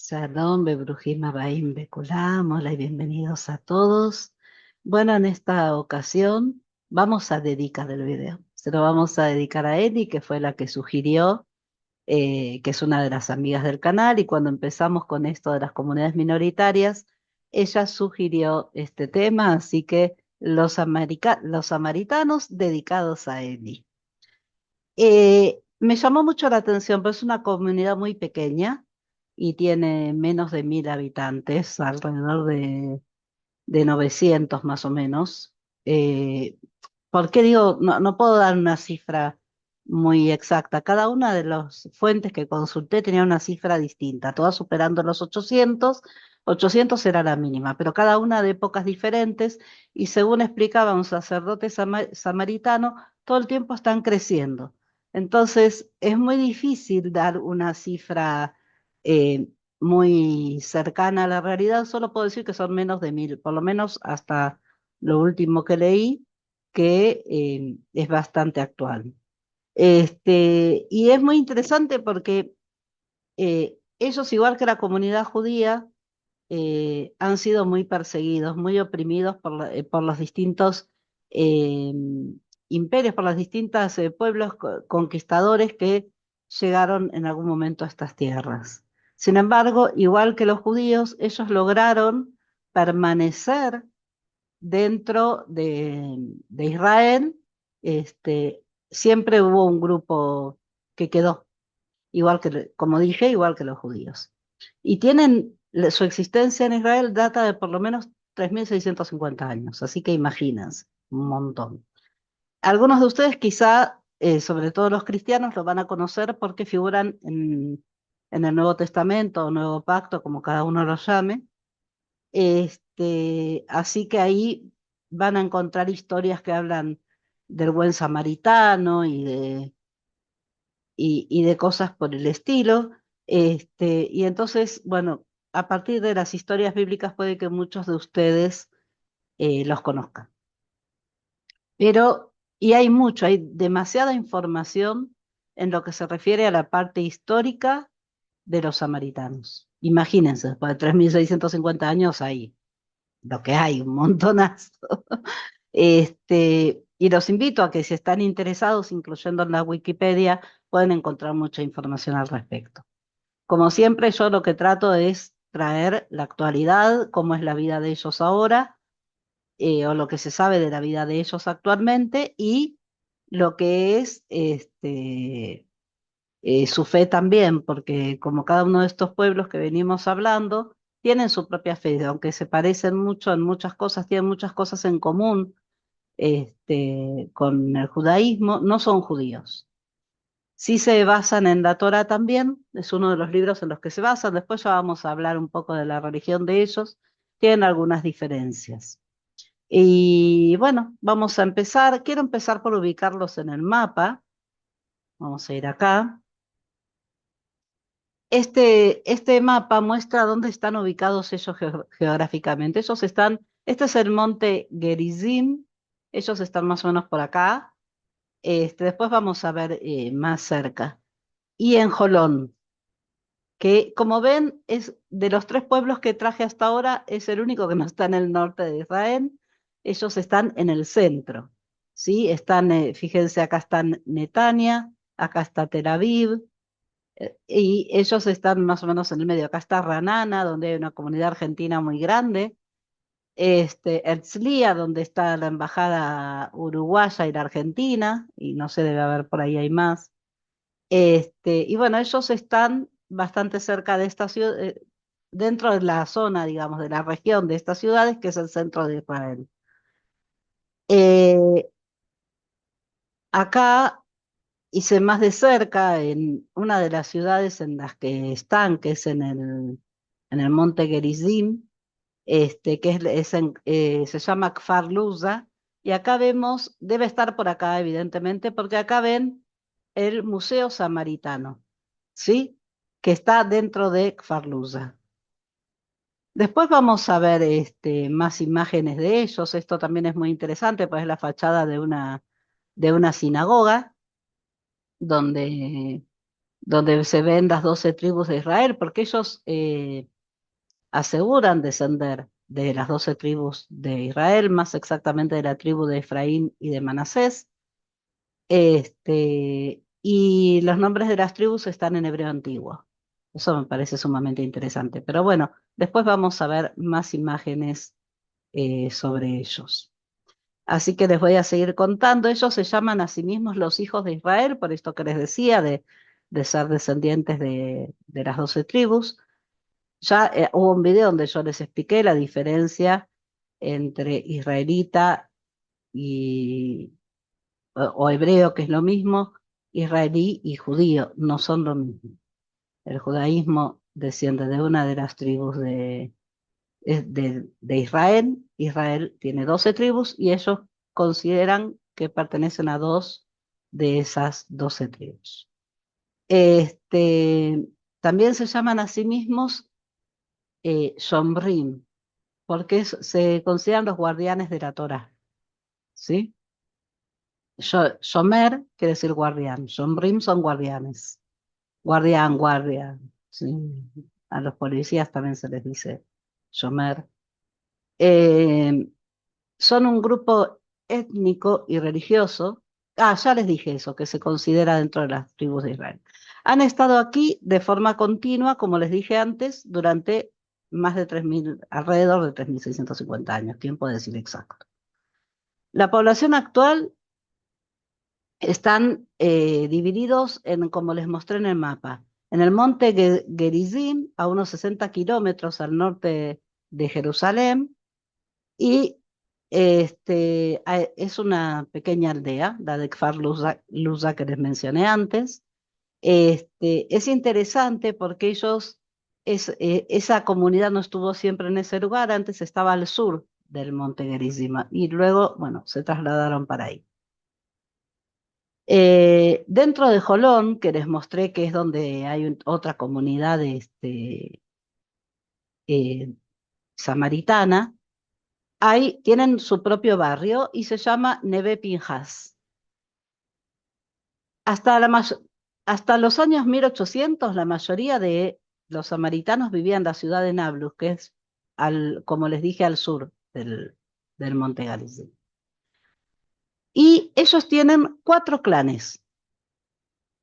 Shalom, Bebrujim Abaim Bekulam, hola y bienvenidos a todos. Bueno, en esta ocasión vamos a dedicar el video. Se lo vamos a dedicar a Eli, que fue la que sugirió, que es una de las amigas del canal, y cuando empezamos con esto de las comunidades minoritarias, ella sugirió este tema, así que los samaritanos dedicados a Eli. Me llamó mucho la atención, pero es una comunidad muy pequeña y tiene menos de 1000 habitantes, alrededor de 900 más o menos. Eh, ¿Por qué digo? No puedo dar una cifra muy exacta. Cada una de las fuentes que consulté tenía una cifra distinta, todas superando los 800. 800 era la mínima, pero cada una de épocas diferentes y según explicaba un sacerdote samaritano, todo el tiempo están creciendo. Entonces, es muy difícil dar una cifra eh, muy cercana a la realidad. Solo puedo decir que son menos de 1000, por lo menos hasta lo último que leí, que es bastante actual. Y es muy interesante porque ellos, igual que la comunidad judía, han sido muy perseguidos, muy oprimidos por los distintos eh, imperios, por los distintos pueblos conquistadores que llegaron en algún momento a estas tierras. Sin embargo, igual que los judíos, ellos lograron permanecer dentro de Israel. Siempre hubo un grupo que quedó, igual que, como dije, igual que los judíos. Y tienen, su existencia en Israel data de por lo menos 3650 años, así que imagínense, un montón. Algunos de ustedes quizá, sobre todo los cristianos, lo van a conocer porque figuran en el Nuevo Testamento o Nuevo Pacto, como cada uno lo llame. Así que ahí van a encontrar historias que hablan del buen samaritano y de cosas por el estilo. Y entonces, bueno, a partir de las historias bíblicas puede que muchos de ustedes los conozcan. Pero, y hay mucho, hay demasiada información en lo que se refiere a la parte histórica de los samaritanos. Imagínense, después de 3650 años hay lo que hay, un montonazo. Y los invito a que si están interesados, incluyendo en la Wikipedia, pueden encontrar mucha información al respecto. Como siempre, yo lo que trato es traer la actualidad, cómo es la vida de ellos ahora, o lo que se sabe de la vida de ellos actualmente, y lo que es su fe también, porque como cada uno de estos pueblos que venimos hablando, tienen su propia fe, aunque se parecen mucho en muchas cosas, tienen muchas cosas en común con el judaísmo, no son judíos. Sí se basan en la Torá también, es uno de los libros en los que se basan. Después ya vamos a hablar un poco de la religión de ellos, tienen algunas diferencias. Y bueno, vamos a empezar. Quiero empezar por ubicarlos en el mapa. Vamos a ir acá. Este mapa muestra dónde están ubicados ellos geográficamente. Ellos están, este es el monte Gerizim, ellos están más o menos por acá. Después vamos a ver más cerca. Y en Jolón, que como ven es de los tres pueblos que traje hasta ahora, es el único que no está en el norte de Israel. Ellos están en el centro, ¿sí? Están, fíjense, acá están Netania, acá está Tel Aviv, y ellos están más o menos en el medio. Acá está Ranana, donde hay una comunidad argentina muy grande. Herzliya, donde está la embajada uruguaya y la argentina, y no sé, debe haber por ahí hay más. Y bueno, ellos están bastante cerca de esta ciudad, dentro de la zona, digamos, de la región de estas ciudades, que es el centro de Israel. Eh, Acá hice más de cerca en una de las ciudades en las que están, que es en el monte Gerizim, que se llama Kfar Luza, y acá vemos, debe estar por acá evidentemente, porque acá ven el Museo Samaritano, ¿sí? Que está dentro de Kfar Luza. Después vamos a ver más imágenes de ellos. Esto también es muy interesante, pues es la fachada de una sinagoga donde donde se ven las 12 tribus de Israel, porque ellos aseguran descender de las 12 tribus de Israel, más exactamente de la tribu de Efraín y de Manasés. Y los nombres de las tribus están en hebreo antiguo. Eso me parece sumamente interesante. Pero bueno, después vamos a ver más imágenes sobre ellos. Así que les voy a seguir contando. Ellos se llaman a sí mismos los hijos de Israel, por esto que les decía, de ser descendientes de las 12 tribus. Ya hubo un video donde yo les expliqué la diferencia entre israelita y, o hebreo, que es lo mismo, israelí y judío, no son lo mismo. El judaísmo desciende de una de las tribus de Israel. Israel tiene 12 tribus y ellos consideran que pertenecen a dos de esas 12 tribus. Este, también se llaman a sí mismos Shomrim, porque se consideran los guardianes de la Torá, ¿sí? Shomer quiere decir guardián, Shomrim son guardianes, guardián, guardia, ¿sí? A los policías también se les dice Shomer. Eh, Son un grupo étnico y religioso. Ah, ya les dije eso, que se considera dentro de las tribus de Israel. Han estado aquí de forma continua, como les dije antes, durante más de 3.000, alrededor de 3.650 años, tiempo de decir exacto. La población actual están divididos en, como les mostré en el mapa, en el monte Gerizim, a unos 60 kilómetros al norte de Jerusalén, y es una pequeña aldea, la de Kfar Luza que les mencioné antes. Es interesante porque esa comunidad no estuvo siempre en ese lugar, antes estaba al sur del monte Gerizim y luego, bueno, se trasladaron para ahí. Dentro de Jolón, que les mostré que es donde hay otra comunidad eh, samaritana, tienen su propio barrio y se llama Neve Pinjas. Hasta, hasta los años 1800, la mayoría de los samaritanos vivían en la ciudad de Nablus, que es, como les dije, al sur del Monte Galizim. Y ellos tienen 4 clanes.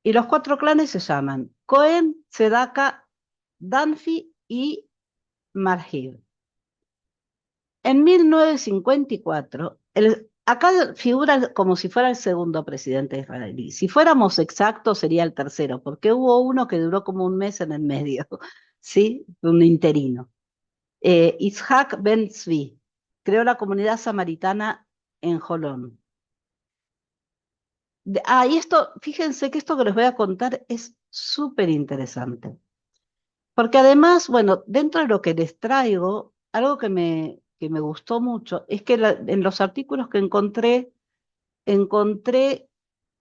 Y los 4 clanes se llaman Cohen, Tzedaka, Danfi y Marhib. En 1954, acá figura como si fuera el segundo presidente israelí. Si fuéramos exactos, sería el tercero, porque hubo uno que duró como un mes en el medio, ¿sí? Un interino. Itzhak Ben Tzvi creó la comunidad samaritana en Jolón. Y esto, fíjense que esto que les voy a contar es súper interesante. Porque además, bueno, dentro de lo que les traigo, algo que me gustó mucho es que en los artículos que encontré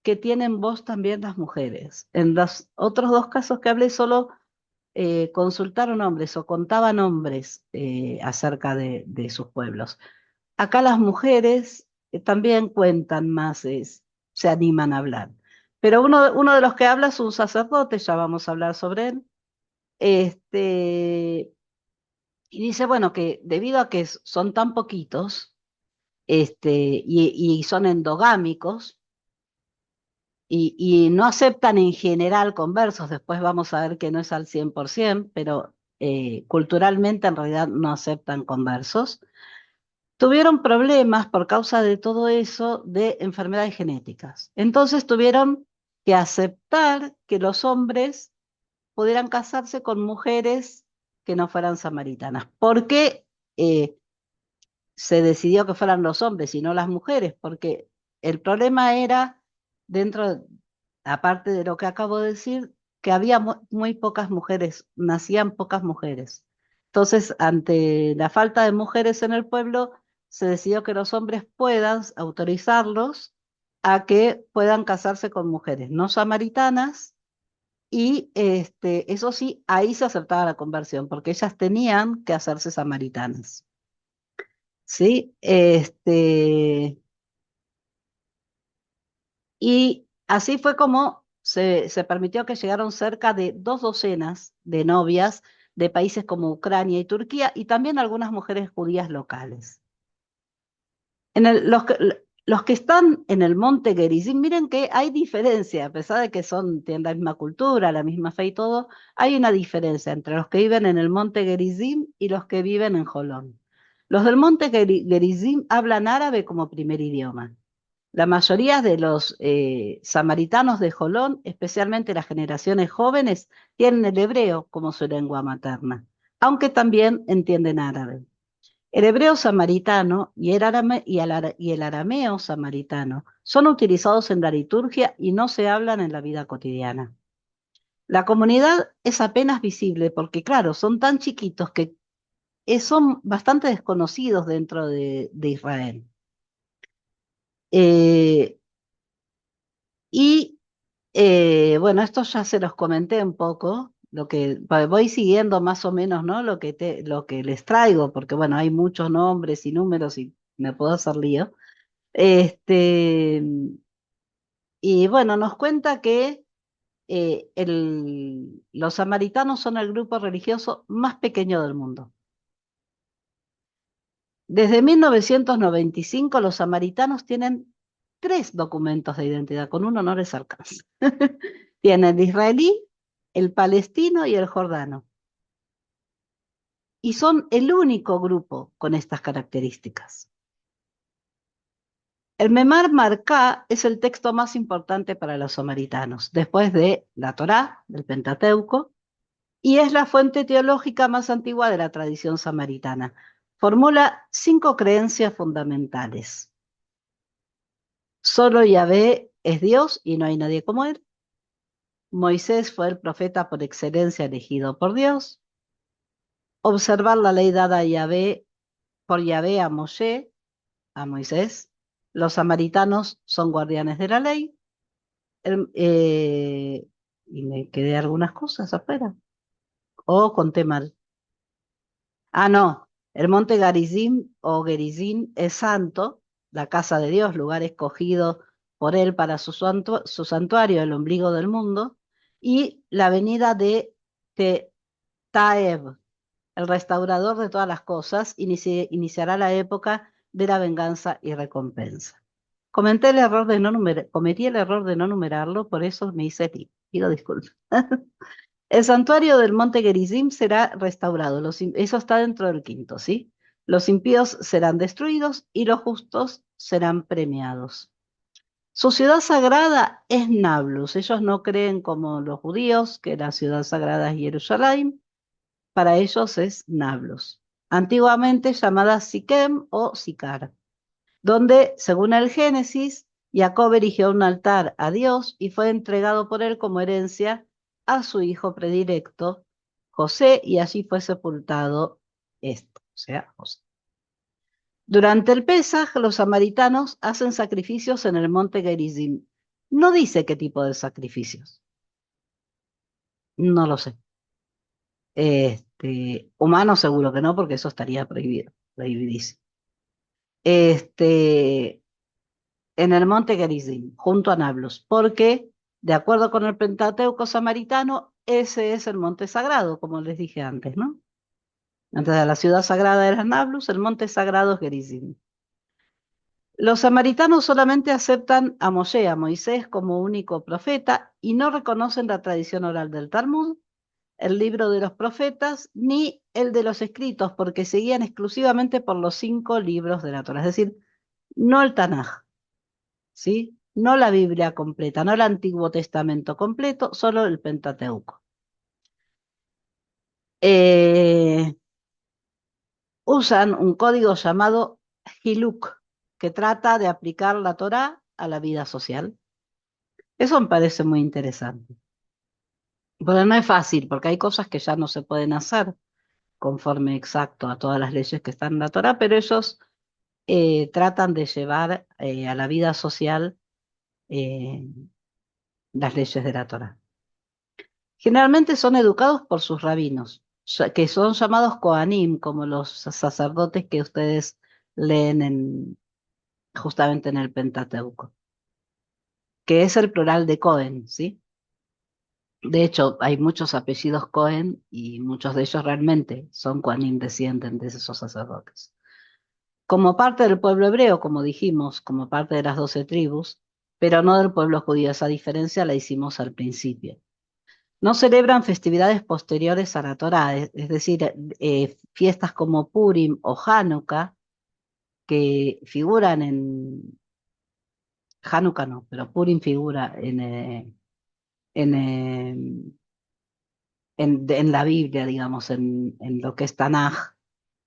que tienen voz también las mujeres. En los otros 2 casos que hablé solo consultaron hombres o contaban hombres acerca de sus pueblos. Acá las mujeres también cuentan más, se animan a hablar. Pero uno de los que habla es un sacerdote, ya vamos a hablar sobre él. Este, y dice, bueno, que debido a que son tan poquitos, y son endogámicos, y no aceptan en general conversos, después vamos a ver que no es al 100%, pero culturalmente en realidad no aceptan conversos, tuvieron problemas por causa de todo eso de enfermedades genéticas. Entonces tuvieron que aceptar que los hombres pudieran casarse con mujeres que no fueran samaritanas. ¿Por qué se decidió que fueran los hombres y no las mujeres? Porque el problema era, dentro, aparte de lo que acabo de decir, que había muy pocas mujeres, nacían pocas mujeres. Entonces, ante la falta de mujeres en el pueblo, se decidió que los hombres puedan autorizarlos a que puedan casarse con mujeres no samaritanas y eso sí, ahí se aceptaba la conversión, porque ellas tenían que hacerse samaritanas. ¿Sí? Y así fue como se permitió que llegaron cerca de 2 docenas de novias de países como Ucrania y Turquía y también algunas mujeres judías locales. Los que están en el monte Gerizim, miren que hay diferencia, a pesar de que tienen la misma cultura, la misma fe y todo, hay una diferencia entre los que viven en el monte Gerizim y los que viven en Jolón. Los del monte Gerizim hablan árabe como primer idioma. La mayoría de los samaritanos de Jolón, especialmente las generaciones jóvenes, tienen el hebreo como su lengua materna, aunque también entienden árabe. El hebreo samaritano y el arameo samaritano son utilizados en la liturgia y no se hablan en la vida cotidiana. La comunidad es apenas visible porque, claro, son tan chiquitos que son bastante desconocidos dentro de Israel. Eh, y bueno, esto ya se los comenté un poco, voy siguiendo más o menos, ¿no? Lo que les traigo, porque bueno, hay muchos nombres y números y me puedo hacer lío. Este, y bueno, nos cuenta que los samaritanos son el grupo religioso más pequeño del mundo. Desde 1995 los samaritanos tienen 3 documentos de identidad, con uno no les alcanza. Tienen el israelí, el palestino y el jordano. Y son el único grupo con estas características. El Memar Marcá es el texto más importante para los samaritanos, después de la Torá, del Pentateuco, y es la fuente teológica más antigua de la tradición samaritana. Formula 5 creencias fundamentales. Solo Yahvé es Dios y no hay nadie como él. Moisés fue el profeta por excelencia elegido por Dios. Observar la ley dada por Yahvé a Moshe, a Moisés. Los samaritanos son guardianes de la ley. El- eh, y me quedé algunas cosas afuera. O conté mal. Ah, no. El monte Garizim o Gerizim es santo, la casa de Dios, lugar escogido por él para su santuario, el ombligo del mundo. Y la venida de Taeb, el restaurador de todas las cosas, iniciará la época de la venganza y recompensa. Cometí el error de no numerarlo, por eso me hice pido disculpas. El santuario del monte Gerizim será restaurado. Eso está dentro del quinto, ¿sí? Los impíos serán destruidos y los justos serán premiados. Su ciudad sagrada es Nablus. Ellos no creen como los judíos, que la ciudad sagrada es Jerusalén. Para ellos es Nablus. Antiguamente llamada Siquem o Sicar, donde, según el Génesis, Jacob erigió un altar a Dios y fue entregado por él como herencia a su hijo predilecto, José, y allí fue sepultado esto, o sea, José. Durante el Pesaj, los samaritanos hacen sacrificios en el monte Gerizim. No dice qué tipo de sacrificios. No lo sé. Humano seguro que no, porque eso estaría prohibido, prohibidísimo. Este, en el monte Gerizim, junto a Nablus, porque, de acuerdo con el Pentateuco samaritano, ese es el monte sagrado, como les dije antes, ¿no? Antes de la ciudad sagrada era Nablus, el monte sagrado es Gerizim. Los samaritanos solamente aceptan a Moshe, a Moisés, como único profeta y no reconocen la tradición oral del Talmud, el libro de los profetas, ni el de los escritos, porque seguían exclusivamente por los 5 libros de la Torah, es decir, no el Tanaj. ¿Sí? No la Biblia completa, no el Antiguo Testamento completo, solo el Pentateuco. Eh, Usan un código llamado Hiluk, que trata de aplicar la Torá a la vida social. Eso me parece muy interesante. Pero no es fácil, porque hay cosas que ya no se pueden hacer conforme exacto a todas las leyes que están en la Torá, pero ellos tratan de llevar a la vida social eh, las leyes de la Torá. Generalmente son educados por sus rabinos, que son llamados Kohanim, como los sacerdotes que ustedes leen justamente en el Pentateuco, que es el plural de Cohen, ¿sí? De hecho, hay muchos apellidos Cohen y muchos de ellos realmente son Kohanim, descienden de esos sacerdotes. Como parte del pueblo hebreo, como dijimos, como parte de las 12 tribus, pero no del pueblo judío. Esa diferencia la hicimos al principio. No celebran festividades posteriores a la Torá, es decir, fiestas como Purim o Hanukkah, que figuran en, Hanukkah no, pero Purim figura en, eh, en la Biblia, digamos, en lo que es Tanaj,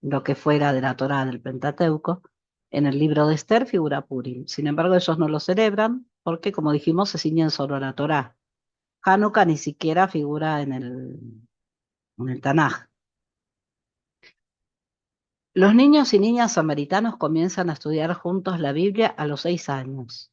lo que fuera de la Torá del Pentateuco. En el libro de Esther figura Purim. Sin embargo, ellos no lo celebran porque, como dijimos, se ciñen solo a la Torá. Hanukkah ni siquiera figura en el Tanaj. Los niños y niñas samaritanos comienzan a estudiar juntos la Biblia a los 6 años.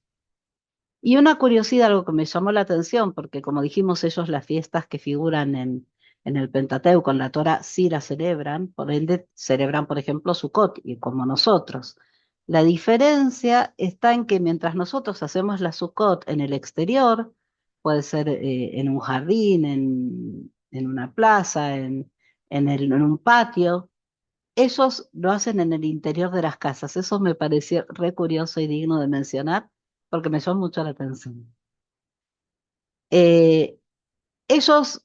Y una curiosidad, algo que me llamó la atención, porque como dijimos, ellos las fiestas que figuran en el Pentateuco, en la Torá, sí las celebran, por ende celebran, por ejemplo, Sukkot, y como nosotros. La diferencia está en que mientras nosotros hacemos la Sukkot en el exterior, puede ser en un jardín, en una plaza, en un patio, ellos lo hacen en el interior de las casas. Eso me pareció re curioso y digno de mencionar porque me llamó mucho la atención. Eh, ellos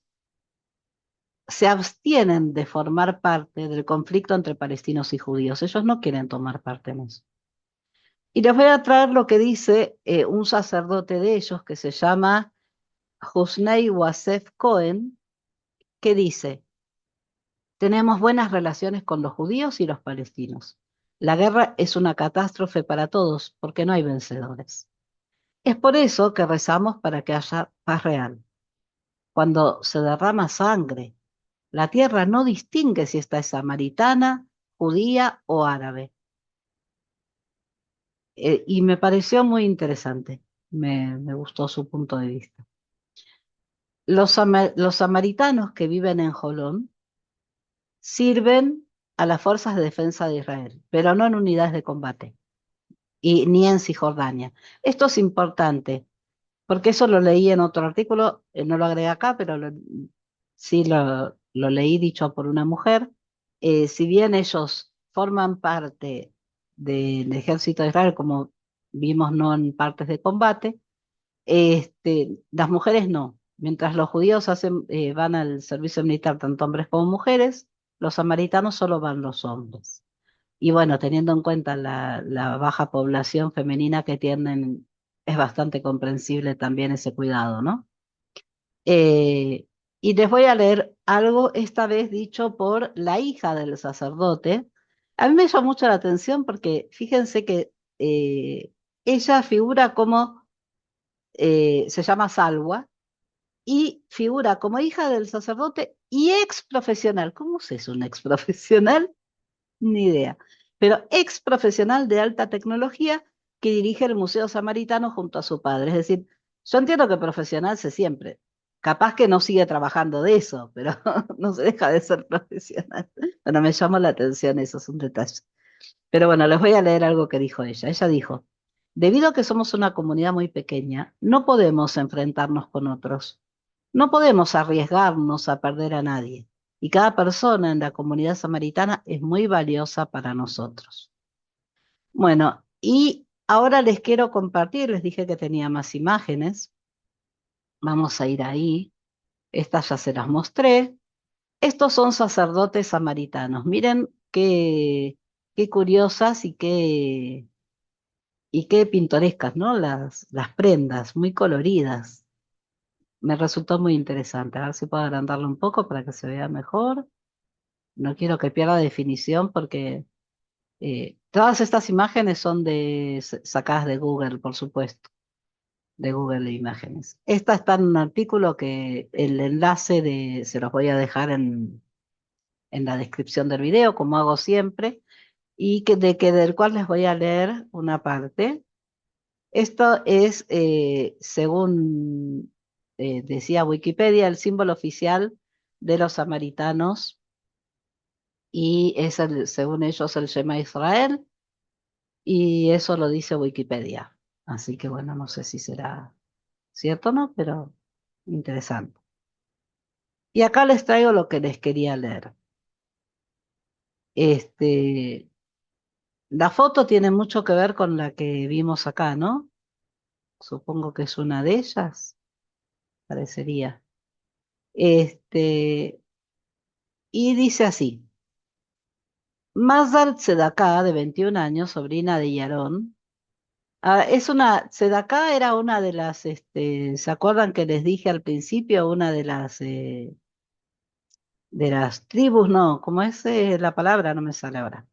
se abstienen de formar parte del conflicto entre palestinos y judíos. Ellos no quieren tomar parte en eso. Y les voy a traer lo que dice un sacerdote de ellos que se llama Husnei Wasef Cohen, que dice, tenemos buenas relaciones con los judíos y los palestinos. La guerra es una catástrofe para todos porque no hay vencedores. Es por eso que rezamos para que haya paz real. Cuando se derrama sangre, la tierra no distingue si esta es samaritana, judía o árabe. Y me pareció muy interesante. Me gustó su punto de vista. Los samaritanos que viven en Jolón sirven a las fuerzas de defensa de Israel, pero no en unidades de combate, y ni en Cisjordania. Esto es importante, porque eso lo leí en otro artículo, no lo agregué acá, pero sí lo leí dicho por una mujer. Si bien ellos forman parte del ejército de Israel, como vimos, no en partes de combate, las mujeres no. Mientras los judíos van al servicio militar, tanto hombres como mujeres, los samaritanos solo van los hombres. Y bueno, teniendo en cuenta la baja población femenina que tienen, es bastante comprensible también ese cuidado, ¿no? Eh, y les voy a leer algo, esta vez dicho por la hija del sacerdote. A mí me llamó mucho la atención porque fíjense que ella figura como, se llama Salwa, y figura como hija del sacerdote y ex profesional. ¿Cómo es eso, un ex profesional? Ni idea. Pero ex profesional de alta tecnología que dirige el Museo Samaritano junto a su padre. Es decir, yo entiendo que profesional sé siempre. Capaz que no sigue trabajando de eso, pero no se deja de ser profesional. Bueno, me llamó la atención, eso es un detalle. Pero bueno, les voy a leer algo que dijo ella. Ella dijo, debido a que somos una comunidad muy pequeña, no podemos enfrentarnos con otros. No podemos arriesgarnos a perder a nadie. Y cada persona en la comunidad samaritana es muy valiosa para nosotros. Bueno, y ahora les quiero compartir, les dije que tenía más imágenes. Vamos a ir ahí. Estas ya se las mostré. Estos son sacerdotes samaritanos. Miren qué curiosas y qué pintorescas, ¿no? Las prendas, muy coloridas. Me resultó muy interesante. A ver si puedo agrandarlo un poco para que se vea mejor. No quiero que pierda definición porque todas estas imágenes son sacadas de Google, por supuesto, de Google de Imágenes. Esta está en un artículo que el enlace se los voy a dejar en la descripción del video, como hago siempre, y del cual les voy a leer una parte. Esto es, según decía Wikipedia, el símbolo oficial de los samaritanos y es según ellos el Shema Israel y eso lo dice Wikipedia. Así que bueno, no sé si será cierto o no, pero interesante. Y acá les traigo lo que les quería leer. Este, la foto tiene mucho que ver con la que vimos acá, ¿no? Supongo que es una de ellas, parecería. Este, y dice así: Mazdal Tzedakah, de 21 años, sobrina de Yarón. Tzedakah era una de las, ¿se acuerdan que les dije al principio? Una de las tribus, no, ¿cómo es la palabra? No me sale ahora.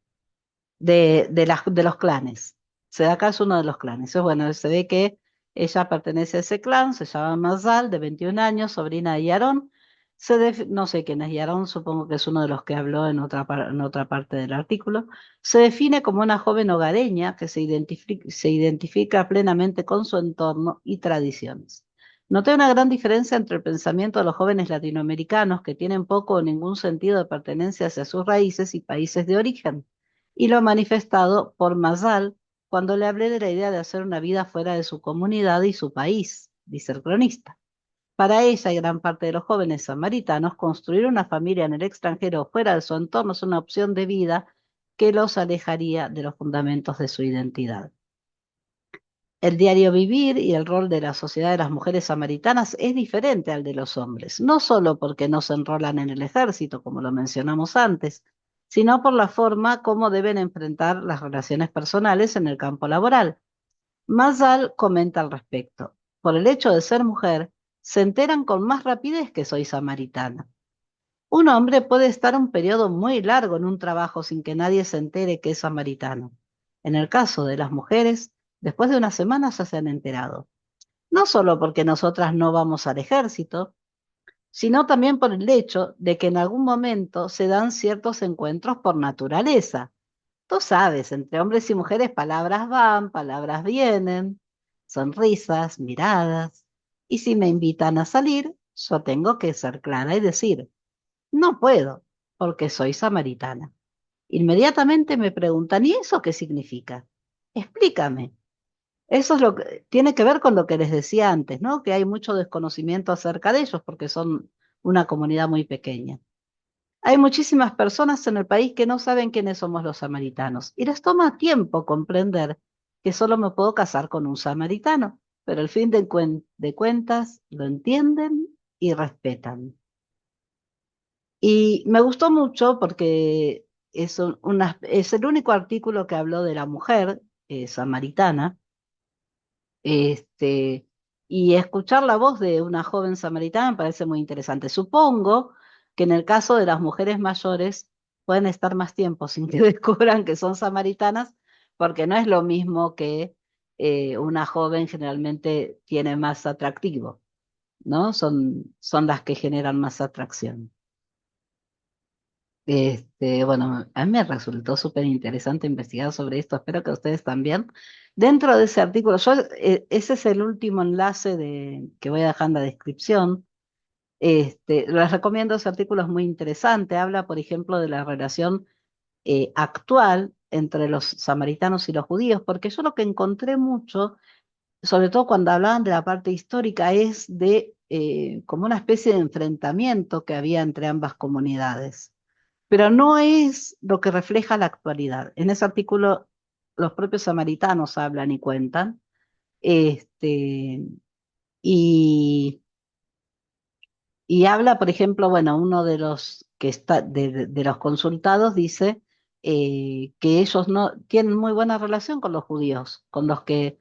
De los clanes. Sedaka es uno de los clanes. Entonces, bueno, se ve que ella pertenece a ese clan, se llama Mazal, de 21 años, sobrina de Yarón. No sé quién es Yarón, supongo que es uno de los que habló en otra parte del artículo. Se define como una joven hogareña que se identifica plenamente con su entorno y tradiciones. Noté una gran diferencia entre el pensamiento de los jóvenes latinoamericanos que tienen poco o ningún sentido de pertenencia hacia sus raíces y países de origen y lo manifestado por Mazal cuando le hablé de la idea de hacer una vida fuera de su comunidad y su país, dice el cronista. Para ella y gran parte de los jóvenes samaritanos, construir una familia en el extranjero o fuera de su entorno es una opción de vida que los alejaría de los fundamentos de su identidad. El diario vivir y el rol de la sociedad de las mujeres samaritanas es diferente al de los hombres, no solo porque no se enrolan en el ejército, como lo mencionamos antes, sino por la forma como deben enfrentar las relaciones personales en el campo laboral. Mazal comenta al respecto: por el hecho de ser mujer, se enteran con más rapidez que soy samaritana. Un hombre puede estar un periodo muy largo en un trabajo sin que nadie se entere que es samaritano. En el caso de las mujeres, después de unas semanas ya se han enterado. No solo porque nosotras no vamos al ejército, sino también por el hecho de que en algún momento se dan ciertos encuentros por naturaleza. Tú sabes, entre hombres y mujeres palabras van, palabras vienen, sonrisas, miradas. Y si me invitan a salir, yo tengo que ser clara y decir: no puedo, porque soy samaritana. Inmediatamente me preguntan: ¿y eso qué significa? Explícame. Eso es lo que tiene que ver con lo que les decía antes, ¿no? Que hay mucho desconocimiento acerca de ellos porque son una comunidad muy pequeña. Hay muchísimas personas en el país que no saben quiénes somos los samaritanos y les toma tiempo comprender que solo me puedo casar con un samaritano, pero al fin de cuentas lo entienden y respetan. Y me gustó mucho porque es el único artículo que habló de la mujer samaritana, este, y escuchar la voz de una joven samaritana me parece muy interesante. Supongo que en el caso de las mujeres mayores pueden estar más tiempo sin que descubran que son samaritanas, porque no es lo mismo que una joven generalmente tiene más atractivo, ¿no? Son las que generan más atracción. Bueno, a mí me resultó súper interesante investigar sobre esto, espero que ustedes también. Dentro de ese artículo, ese es el último enlace que voy a dejar en la descripción. Les recomiendo ese artículo, es muy interesante. Habla, por ejemplo, de la relación actual entre los samaritanos y los judíos, porque yo lo que encontré mucho, sobre todo cuando hablaban de la parte histórica, es de como una especie de enfrentamiento que había entre ambas comunidades, pero no es lo que refleja la actualidad. En ese artículo los propios samaritanos hablan y cuentan, este, y, y habla, por ejemplo, bueno, uno de los que está de los consultados dice que ellos no tienen muy buena relación con los judíos, con los que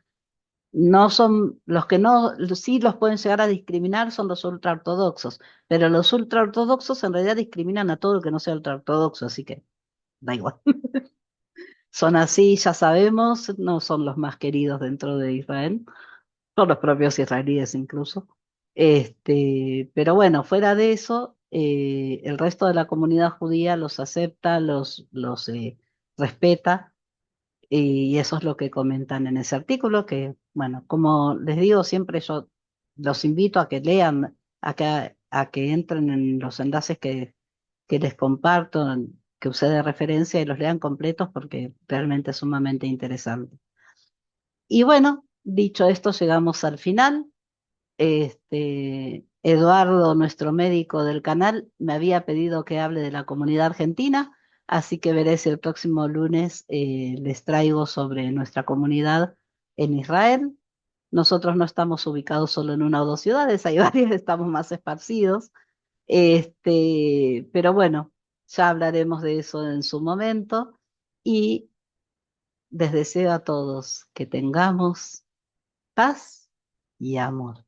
no son, los que no, sí los pueden llegar a discriminar son los ultraortodoxos, pero los ultraortodoxos en realidad discriminan a todo lo que no sea ultraortodoxo, así que da igual. Son así, ya sabemos, no son los más queridos dentro de Israel, son los propios israelíes incluso. Pero bueno, fuera de eso, el resto de la comunidad judía los acepta, los respeta, y eso es lo que comentan en ese artículo, que bueno, como les digo, siempre yo los invito a que lean, a que entren en los enlaces que les comparto, que usé de referencia y los lean completos porque realmente es sumamente interesante. Y bueno, dicho esto, llegamos al final. Eduardo, nuestro médico del canal, me había pedido que hable de la comunidad argentina, así que veré si el próximo lunes les traigo sobre nuestra comunidad en Israel. Nosotros no estamos ubicados solo en una o dos ciudades, hay varias, estamos más esparcidos. Pero bueno, ya hablaremos de eso en su momento y les deseo a todos que tengamos paz y amor.